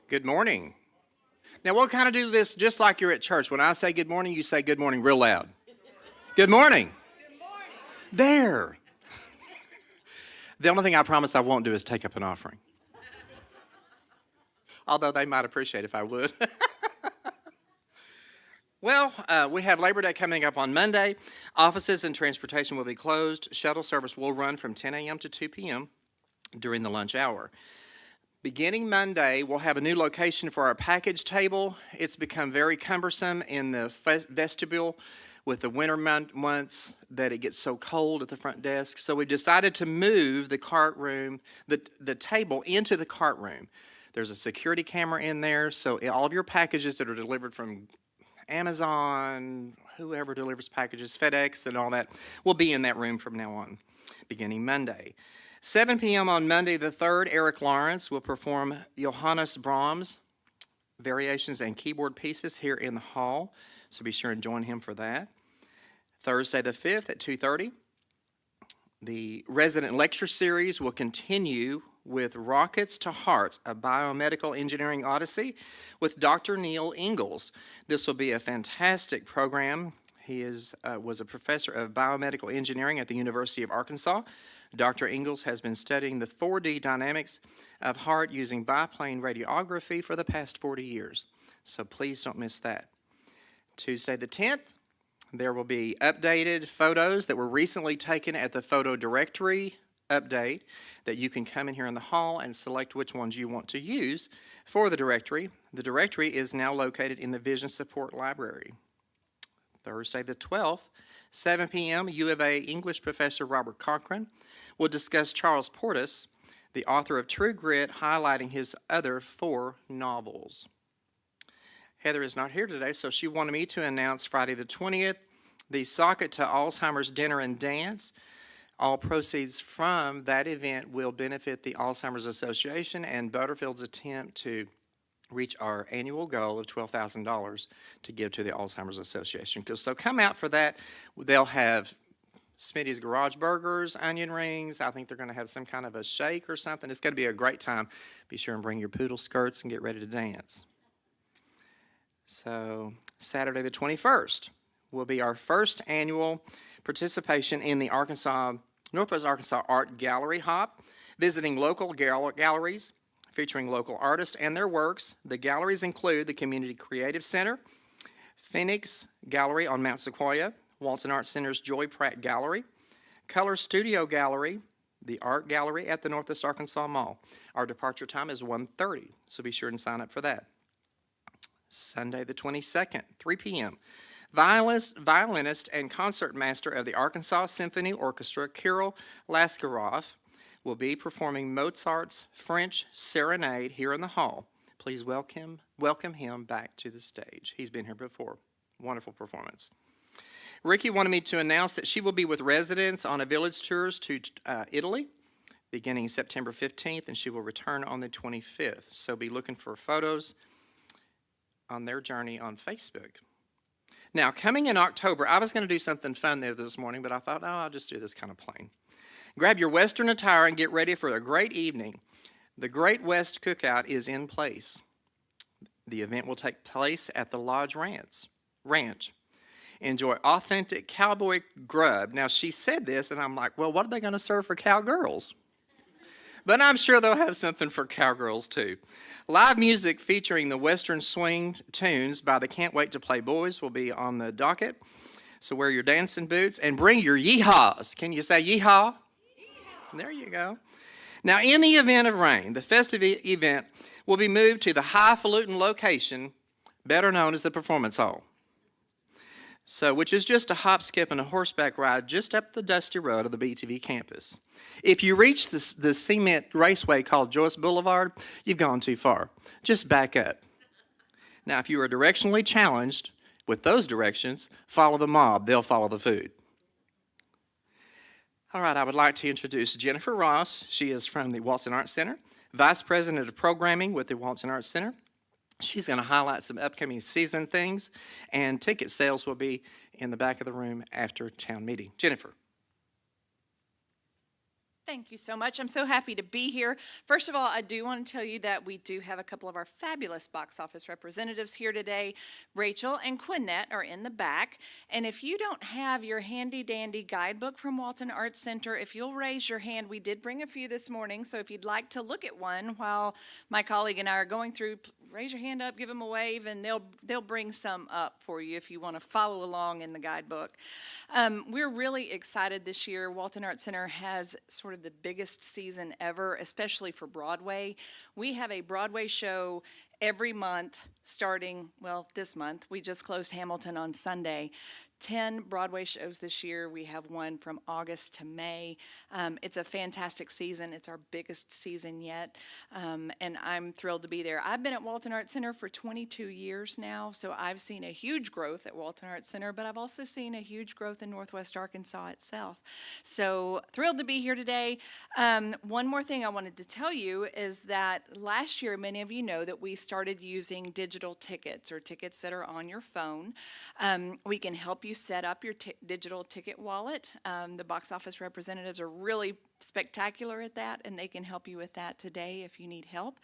Good morning. Now, we'll kind of do this just like you're at church. When I say good morning, you say good morning real loud. Good morning. There. The only thing I promise I won't do is take up an offering. Although they might appreciate if I would. Well, we have Labor Day coming up on Monday. Offices and transportation will be closed. Shuttle service will run from 10 a.m. to 2 p.m. during the lunch hour. Beginning Monday, we'll have a new location for our package table. It's become very cumbersome in the vestibule with the winter months that it gets so cold at the front desk. So we decided to move the cart room, the table into the cart room. There's a security camera in there, so all of your packages that are delivered from Amazon, whoever delivers packages, FedEx and all that, will be in that room from now on, beginning Monday. 7 p.m. on Monday the 3rd, Eric Lawrence will perform Johannes Brahms variations and keyboard pieces here in the hall, so be sure and join him for that. Thursday the 5th at 2:30, the resident lecture series will continue with Rockets to Hearts, a biomedical engineering odyssey with Dr. Neil Ingalls. This will be a fantastic program. He was a professor of biomedical engineering at the University of Arkansas. Dr. Ingalls has been studying the 4D dynamics of heart using biplane radiography for the past 40 years. So please don't miss that. Tuesday the 10th, there will be updated photos that were recently taken at the photo directory update that you can come in here in the hall and select which ones you want to use for the directory. The directory is now located in the Vision Support Library. Thursday the 12th, 7 p.m., U of A English professor Robert Cochran will discuss Charles Portis, the author of True Grit, highlighting his other 4 novels. Heather is not here today, so she wanted me to announce Friday the 20th, the Socket to Alzheimer's Dinner and Dance. All proceeds from that event will benefit the Alzheimer's Association and Butterfield's attempt to reach our annual goal of $12,000 to give to the Alzheimer's Association. So come out for that. They'll have Smitty's Garage Burgers, onion rings. I think they're going to have some kind of a shake or something. It's going to be a great time. Be sure and bring your poodle skirts and get ready to dance. So Saturday the 21st will be our first annual participation in the Northwest Arkansas Art Gallery Hop, visiting local galleries featuring local artists and their works. The galleries include the Community Creative Center, Phoenix Gallery on Mount Sequoia, Walton Art Center's Joy Pratt Gallery, Color Studio Gallery, the Art Gallery at the Northwest Arkansas Mall. Our departure time is 1:30, so be sure and sign up for that. Sunday the 22nd, 3 p.m., violinist and concertmaster of the Arkansas Symphony Orchestra, Kirill Laskarov, will be performing Mozart's French Serenade here in the hall. Please welcome him back to the stage. He's been here before. Wonderful performance. Ricky wanted me to announce that she will be with residents on a village tours to Italy beginning September 15th, and she will return on the 25th. So be looking for photos on their journey on Facebook. Now, coming in October, I was going to do something fun there this morning, but I thought, I'll just do this kind of plain. Grab your Western attire and get ready for a great evening. The Great West Cookout is in place. The event will take place at the Lodge Ranch. Enjoy authentic cowboy grub. Now, she said this, and I'm like, well, what are they going to serve for cowgirls? But I'm sure they'll have something for cowgirls, too. Live music featuring the Western swing tunes by the Can't Wait to Play Boys will be on the docket. So wear your dancing boots and bring your yeehaws. Can you say yeehaw? Yeehaw. There you go. Now, in the event of rain, the festive event will be moved to the highfalutin location, better known as the Performance Hall. So, which is just a hop, skip, and a horseback ride just up the dusty road of the BTV campus. If you reach the cement raceway called Joyce Boulevard, you've gone too far. Just back up. Now, if you are directionally challenged with those directions, follow the mob. They'll follow the food. All right, I would like to introduce Jennifer Ross. She is from the Walton Arts Center, Vice President of Programming with the Walton Arts Center. She's going to highlight some upcoming season things, and ticket sales will be in the back of the room after town meeting. Jennifer. Thank you so much. I'm so happy to be here. First of all, I do want to tell you that we do have a couple of our fabulous box office representatives here today. Rachel and Quinette are in the back. And if you don't have your handy dandy guidebook from Walton Arts Center, if you'll raise your hand, we did bring a few this morning. So if you'd like to look at one while my colleague and I are going through, raise your hand up, give them a wave, and they'll bring some up for you if you want to follow along in the guidebook. We're really excited this year. Walton Arts Center has sort of the biggest season ever, especially for Broadway. We have a Broadway show every month starting, well, this month. We just closed Hamilton on Sunday. 10 Broadway shows this year. We have one from August to May. It's a fantastic season. It's our biggest season yet, and I'm thrilled to be there. I've been at Walton Arts Center for 22 years now, so I've seen a huge growth at Walton Arts Center, but I've also seen a huge growth in Northwest Arkansas itself. So thrilled to be here today. One more thing I wanted to tell you is that last year, many of you know that we started using digital tickets or tickets that are on your phone. We can help you set up your digital ticket wallet. The box office representatives are really spectacular at that, and they can help you with that today if you need help.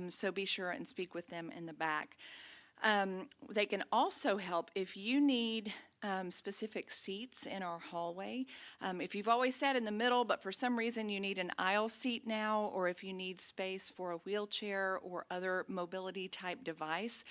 So be sure and speak with them in the back. They can also help if you need specific seats in our hallway. If you've always sat in the middle, but for some reason you need an aisle seat now, or if you need space for a wheelchair or other mobility type device,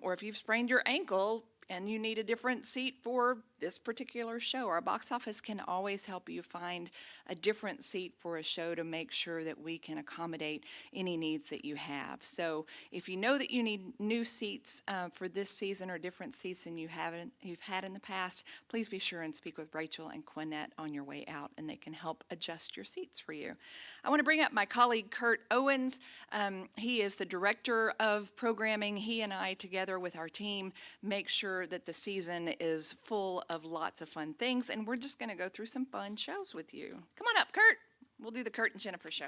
or if you've sprained your ankle and you need a different seat for this particular show, our box office can always help you find a different seat for a show to make sure that we can accommodate any needs that you have. So if you know that you need new seats for this season or different seats than you've had in the past, please be sure and speak with Rachel and Quinette on your way out, and they can help adjust your seats for you. I want to bring up my colleague Kurt Owens. He is the director of programming. He and I, together with our team, make sure that the season is full of lots of fun things, and we're just going to go through some fun shows with you. Come on up, Kurt. We'll do the Kurt and Jennifer show.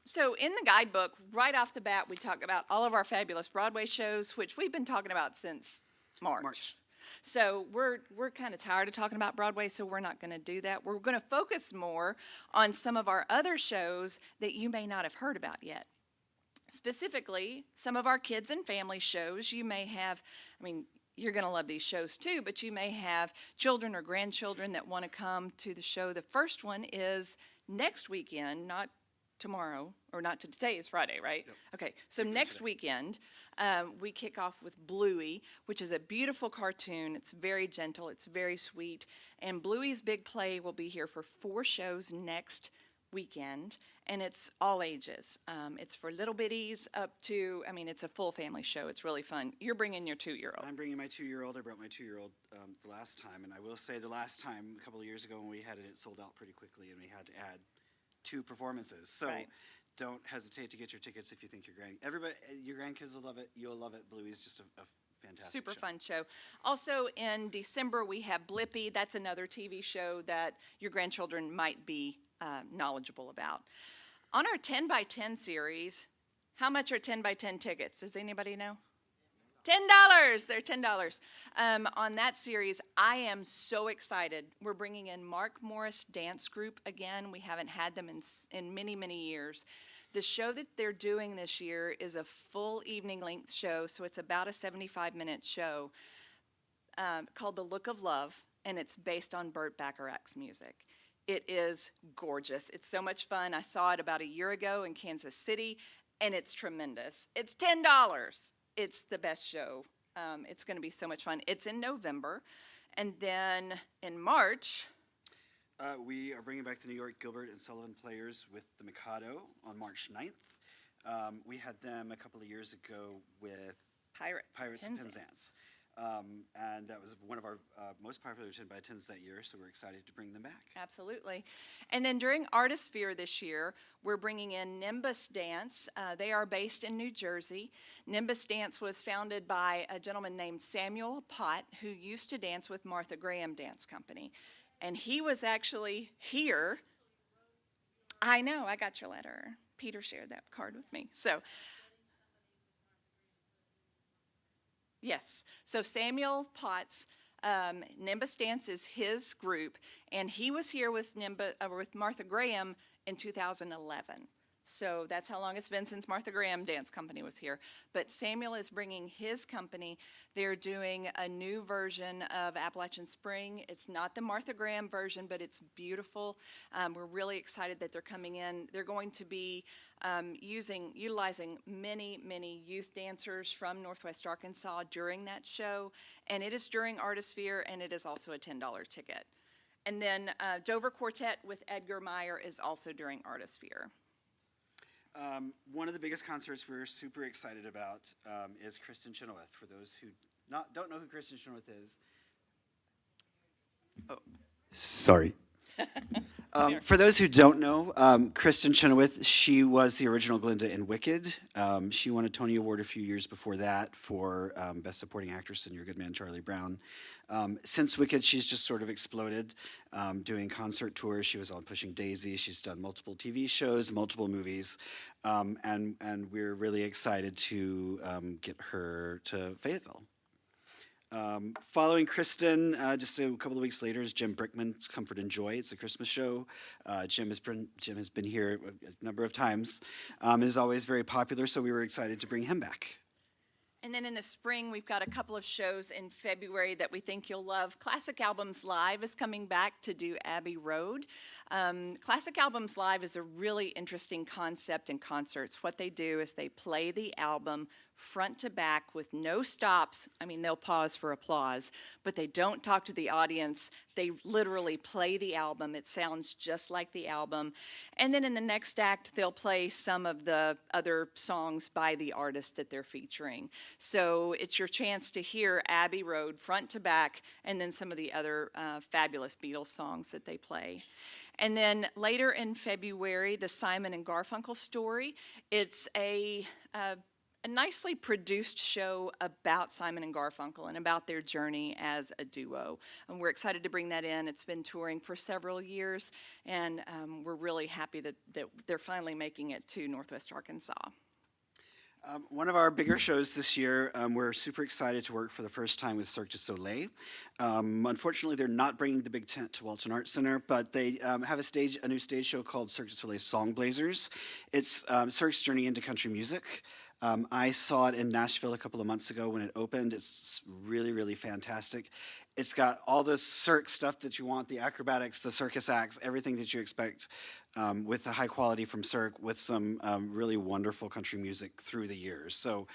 So in the guidebook, right off the bat, we talk about all of our fabulous Broadway shows, which we've been talking about since March. So we're kind of tired of talking about Broadway, so we're not going to do that. We're going to focus more on some of our other shows that you may not have heard about yet. Specifically, some of our kids and family shows. You may have, you're going to love these shows too, but you may have children or grandchildren that want to come to the show. The first one is next weekend, not tomorrow, or not today is Friday, right? Yep. Okay, so next weekend, we kick off with Bluey, which is a beautiful cartoon. It's very gentle, it's very sweet, and Bluey's Big Play will be here for 4 shows next weekend, and it's all ages. It's for little bitties up to, it's a full family show. It's really fun. You're bringing your 2-year-old. I'm bringing my 2-year-old. I brought my 2-year-old the last time, and I will say the last time, a couple of years ago when we had it, it sold out pretty quickly, and we had to add 2 performances. So don't hesitate to get your tickets if you think your grandkids will love it. You'll love it. Bluey's just a fantastic Super show. fun show. Also in December, we have Blippi. That's another TV show that your grandchildren might be knowledgeable about. On our 10 by 10 series, how much are 10 by 10 tickets? Does anybody know? $10. They're $10. On that series, I am so excited. We're bringing in Mark Morris Dance Group again. We haven't had them in many, many years. The show that they're doing this year is a full evening length show, so it's about a 75-minute show called The Look of Love, and it's based on Burt Bacharach's music. It is gorgeous. It's so much fun. I saw it about a year ago in Kansas City, and it's tremendous. It's $10. It's the best show. It's going to be so much fun. It's in November. And then in March, we are bringing back the New York Gilbert and Sullivan Players with the Mikado on March 9th. We had them a couple of years ago with Pirates and Penzance. And that was one of our most popular 10 by 10s that year, so we're excited to bring them back. Absolutely. And then during Artisphere this year, we're bringing in Nimbus Dance. They are based in New Jersey. Nimbus Dance was founded by a gentleman named Samuel Pott, who used to dance with Martha Graham Dance Company. And he was actually here. I know, I got your letter. Peter shared that card with me. Yes. So Samuel Potts Nimbus Dance is his group, and he was here with with Martha Graham in 2011. So that's how long it's been since Martha Graham Dance Company was here. But Samuel is bringing his company. They're doing a new version of Appalachian Spring. It's not the Martha Graham version, but it's beautiful. We're really excited that they're coming in. They're going to be utilizing many youth dancers from Northwest Arkansas during that show. And it is during Artisphere, and it is also a $10 ticket. And then Dover Quartet with Edgar Meyer is also during Artisphere. One of the biggest concerts we're super excited about is Kristen Chenoweth. For those who don't know who Kristen Chenoweth is, sorry. For those who don't know, Kristen Chenoweth, she was the original Glinda in Wicked. She won a Tony Award a few years before that for Best Supporting Actress in Your Good Man, Charlie Brown. Since Wicked, she's just sort of exploded, doing concert tours. She was on Pushing Daisy. She's done multiple TV shows, multiple movies, and we're really excited to get her to Fayetteville. Following Kristen, just a couple of weeks later, is Jim Brickman's Comfort and Joy. It's a Christmas show. Jim has been here a number of times. Is always very popular, so we were excited to bring him back. And then in the spring, we've got a couple of shows in February that we think you'll love. Classic Albums Live is coming back to do Abbey Road. Classic Albums Live is a really interesting concept in concerts. What they do is they play the album front to back with no stops. I mean, they'll pause for applause, but they don't talk to the audience. They literally play the album. It sounds just like the album. And then in the next act, they'll play some of the other songs by the artist that they're featuring. So it's your chance to hear Abbey Road front to back, and then some of the other fabulous Beatles songs that they play. And then later in February, the Simon and Garfunkel Story. It's a nicely produced show about Simon and Garfunkel and about their journey as a duo. And we're excited to bring that in. It's been touring for several years, and we're really happy that they're finally making it to Northwest Arkansas. One of our bigger shows this year, we're super excited to work for the first time with Cirque du Soleil. Unfortunately, they're not bringing the big tent to Walton Arts Center, but they have a new stage show called Cirque du Soleil Song Blazers. It's Cirque's journey into country music. I saw it in Nashville a couple of months ago when it opened. It's really, really fantastic. It's got all the Cirque stuff that you want, the acrobatics, the circus acts, everything that you expect with the high quality from Cirque, with some really wonderful country music through the years. So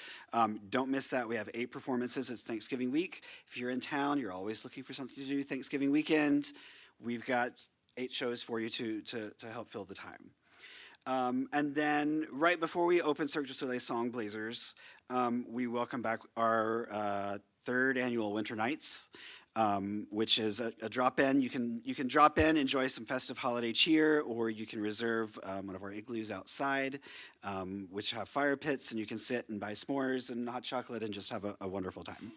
don't miss that. We have 8 performances. It's Thanksgiving week. If you're in town, you're always looking for something to do Thanksgiving weekend. We've got 8 shows for you to help fill the time. And then right before we open Cirque du Soleil Song Blazers, we welcome back our 3rd annual Winter Nights, which is a drop-in. You can drop in, enjoy some festive holiday cheer, or you can reserve one of our igloos outside, which have fire pits, and you can sit and buy s'mores and hot chocolate and just have a wonderful time.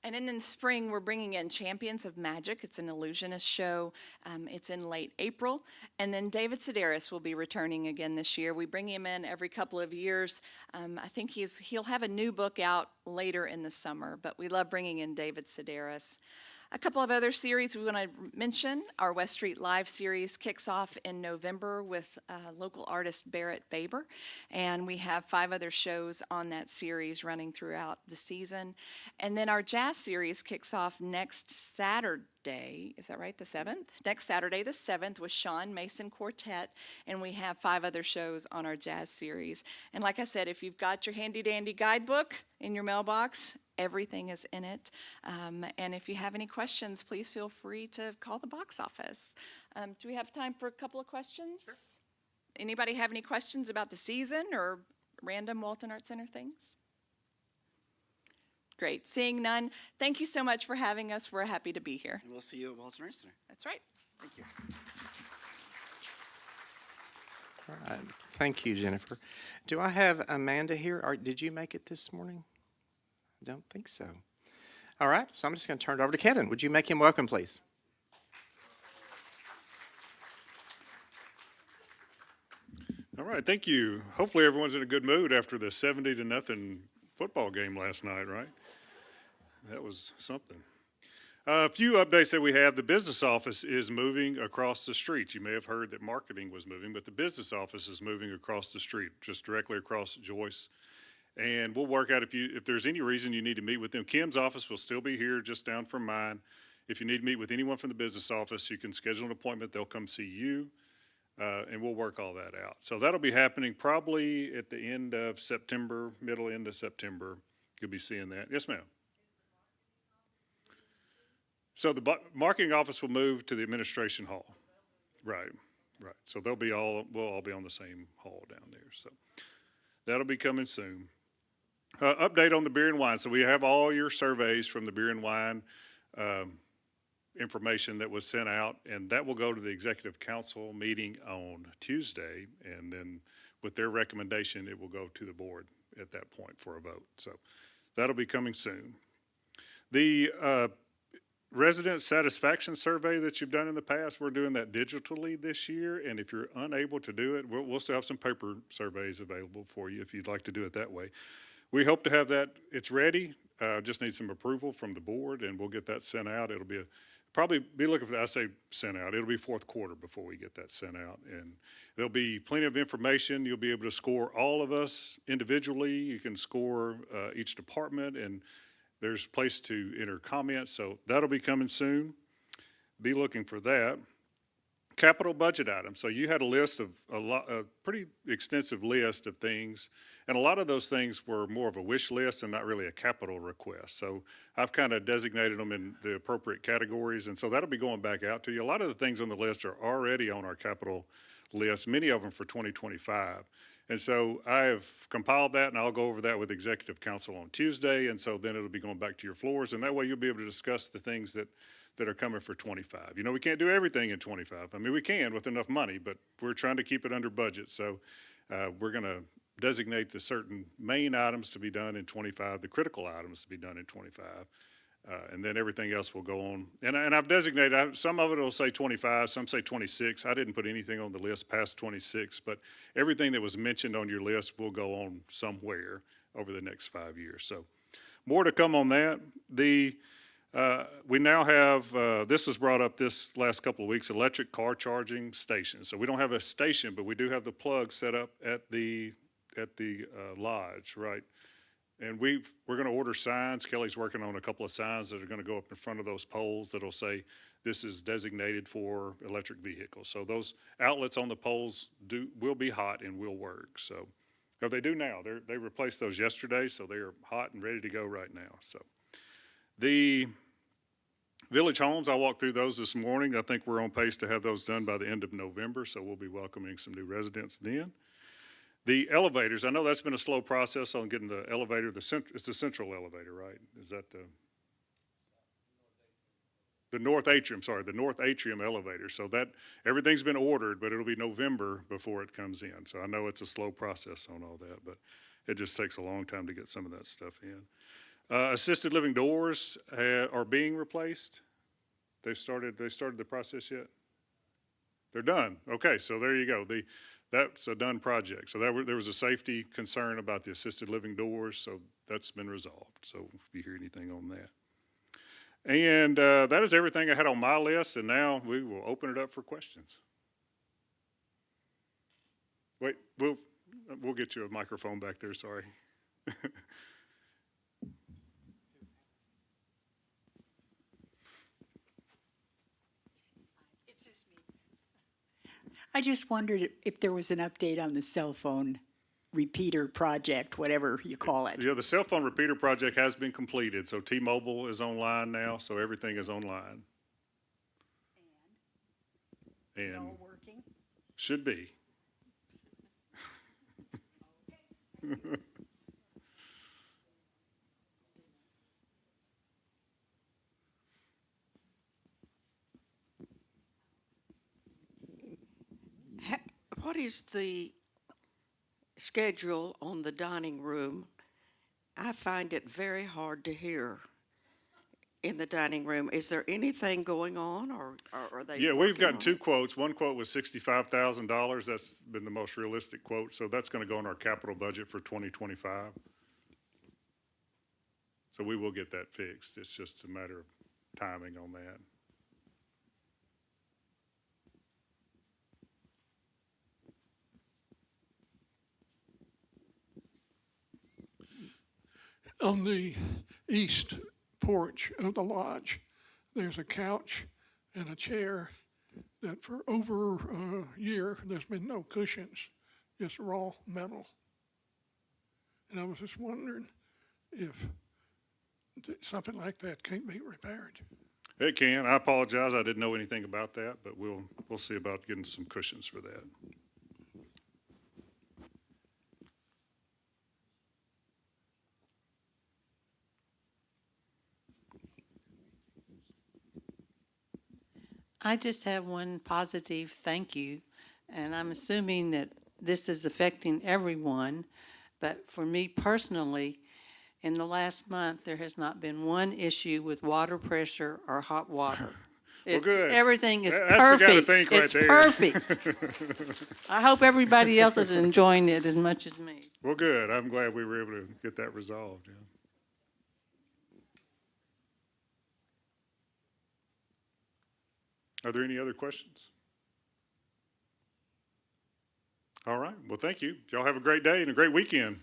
And then in the spring, we're bringing in Champions of Magic. It's an illusionist show. It's in late April. And then David Sedaris will be returning again this year. We bring him in every couple of years. I think he'll have a new book out later in the summer, but we love bringing in David Sedaris. A couple of other series we want to mention. Our West Street Live series kicks off in November with local artist Barrett Baber, and we have 5 other shows on that series running throughout the season. And then our jazz series kicks off next Saturday, is that right, the 7th? Next Saturday, the 7th, with Sean Mason Quartet, and we have 5 other shows on our jazz series. And like I said, if you've got your handy-dandy guidebook in your mailbox, everything is in it. And if you have any questions, please feel free to call the box office. Do we have time for a couple of questions? Sure. Anybody have any questions about the season or random Walton Arts Center things? Great. Seeing none, thank you so much for having us. We're happy to be here. And we'll see you at Walton Arts Center. That's right. Thank you. All right. Thank you, Jennifer. Do I have Amanda here? Or did you make it this morning? I don't think so. All right, so I'm just going to turn it over to Kevin. Would you make him welcome, please? All right, thank you. Hopefully everyone's in a good mood after the 70-0 football game last night, right? That was something. A few updates that we have. The business office is moving across the street. You may have heard that marketing was moving, but the business office is moving across the street, just directly across Joyce. And we'll work out if there's any reason you need to meet with them. Kim's office will still be here just down from mine. If you need to meet with anyone from the business office, you can schedule an appointment. They'll come see you, and we'll work all that out. So that'll be happening probably at the end of September, end of September. You'll be seeing that. Yes, ma'am. So the marketing office will move to the administration hall. Right. So we'll all be on the same hall down there. So that'll be coming soon. Update on the beer and wine. So we have all your surveys from the beer and wine information that was sent out, and that will go to the executive council meeting on Tuesday. And then with their recommendation, it will go to the board at that point for a vote. So that'll be coming soon. The resident satisfaction survey that you've done in the past, we're doing that digitally this year. And if you're unable to do it, we'll still have some paper surveys available for you if you'd like to do it that way. We hope to have that, it's ready, just need some approval from the board, and we'll get that sent out. It'll be probably be looking for that, I say sent out, it'll be fourth quarter before we get that sent out. And there'll be plenty of information. You'll be able to score all of us individually. You can score each department, and there's a place to enter comments, so that'll be coming soon. Be looking for that. Capital budget items. So you had a list of a pretty extensive list of things, and a lot of those things were more of a wish list and not really a capital request. So I've kind of designated them in the appropriate categories, and so that'll be going back out to you. A lot of the things on the list are already on our capital list, many of them for 2025. And so I have compiled that, and I'll go over that with Executive Council on Tuesday, and so then it'll be going back to your floors, and that way you'll be able to discuss the things that are coming for 25. You know, we can't do everything in 25. I mean, we can with enough money, but we're trying to keep it under budget. So we're going to designate the certain main items to be done in 25, the critical items to be done in 25. And then everything else will go on. And I've designated, some of it will say 25, some say 26. I didn't put anything on the list past 26, but everything that was mentioned on your list will go on somewhere over the next 5 years. So more to come on that. We now have, this was brought up this last couple of weeks, electric car charging stations. So we don't have a station, but we do have the plug set up at the lodge, right? And we're going to order signs. Kelly's working on a couple of signs that are going to go up in front of those poles that'll say this is designated for electric vehicles. So those outlets on the poles will be hot and will work. So, or they do now. They replaced those yesterday, so they are hot and ready to go right now. So the Village Homes, I walked through those this morning. I think we're on pace to have those done by the end of November, so we'll be welcoming some new residents then. The elevators, I know that's been a slow process on getting the elevator, it's the central elevator, right? Is that the North Atrium, the North Atrium elevator. So that, everything's been ordered, but it'll be November before it comes in. So I know it's a slow process on all that, but it just takes a long time to get some of that stuff in. Assisted living doors are being replaced. They started the process yet? They're done. Okay, so there you go. That's a done project. So there was a safety concern about the assisted living doors, so that's been resolved. So if you hear anything on that. And that is everything I had on my list, and now we will open it up for questions. Wait, we'll get you a microphone back there, sorry. I just wondered if there was an update on the cell phone repeater project, whatever you call it. Yeah, the cell phone repeater project has been completed, so T-Mobile is online now, so everything is online. And it's And all working? should be. What is the schedule on the dining room? I find it very hard to hear in the dining room. Is there anything going on, or are they? Yeah, we've working gotten on two it? quotes. One quote was $65,000. That's been the most realistic quote. So that's going to go in our capital budget for 2025. So we will get that fixed. It's just a matter of timing on that. On the east porch of the lodge, there's a couch and a chair that for over a year, there's been no cushions, just raw metal. And I was just wondering if something like that can't be repaired. It can. I apologize. I didn't know anything about that, but we'll see about getting some cushions for that. I just have one positive thank you, and I'm assuming that this is affecting everyone, but for me personally, in the last month, there has not been one issue with water pressure or hot water. It's, good. everything is That's the kind of perfect. thing right It's there. perfect. I hope everybody else is enjoying it as much as me. Well, good. I'm glad we were able to get that resolved, yeah. Are there any other questions? All right. Well, thank you. Y'all have a great day and a great weekend.